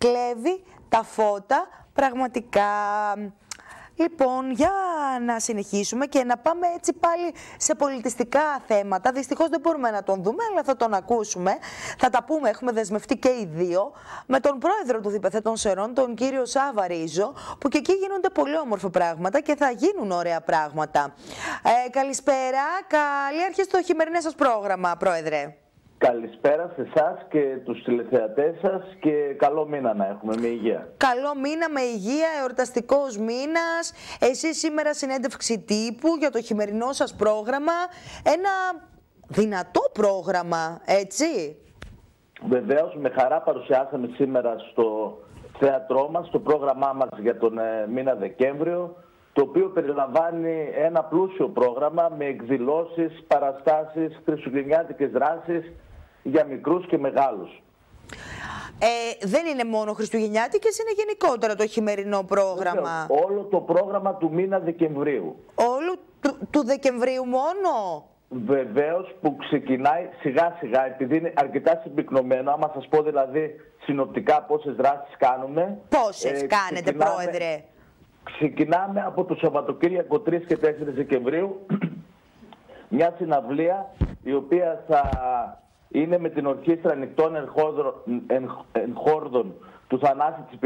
κλέβει τα φώτα πραγματικά. Λοιπόν, για να συνεχίσουμε και να πάμε έτσι πάλι σε πολιτιστικά θέματα. Δυστυχώς δεν μπορούμε να τον δούμε, αλλά θα τον ακούσουμε. Θα τα πούμε, έχουμε δεσμευτεί και οι δύο, με τον πρόεδρο του Διπεθέτων Σερών, τον κύριο Σάβα Ρίζο, που και εκεί γίνονται πολύ όμορφα πράγματα και θα γίνουν ωραία πράγματα. Καλησπέρα, καλή αρχή στο χειμερινό σας πρόγραμμα, πρόεδρε. Καλησπέρα σε εσάς και τους τηλεθεατές σας και καλό μήνα να έχουμε με υγεία. Καλό μήνα με υγεία, εορταστικός μήνας. Εσείς σήμερα συνέντευξη τύπου για το χειμερινό σας πρόγραμμα. Ένα δυνατό πρόγραμμα, έτσι. Βεβαίως, με χαρά παρουσιάσαμε σήμερα στο θέατρό μας το πρόγραμμά μας για τον μήνα Δεκέμβριο, το οποίο περιλαμβάνει ένα πλούσιο πρόγραμμα με εκδηλώσεις, παραστάσεις, χριστουγεννιάτικες δράσεις για μικρούς και μεγάλους. Δεν είναι μόνο χριστουγεννιάτικες, είναι γενικότερα το χειμερινό πρόγραμμα. Όλο το πρόγραμμα του μήνα Δεκεμβρίου. Όλου του Δεκεμβρίου μόνο. Βεβαίως, που ξεκινάει σιγά σιγά, επειδή είναι αρκετά συμπυκνωμένο, άμα σας πω δηλαδή συνοπτικά πόσες δράσεις κάνουμε. Πόσες κάνετε, πρόεδρε? Ξεκινάμε από το Σαββατοκύριακο 3 και 4 Δεκεμβρίου μια συναυλία η οποία θα είναι με την Ορχήστρα Νυχτών Εγχόρδων του Θανάση της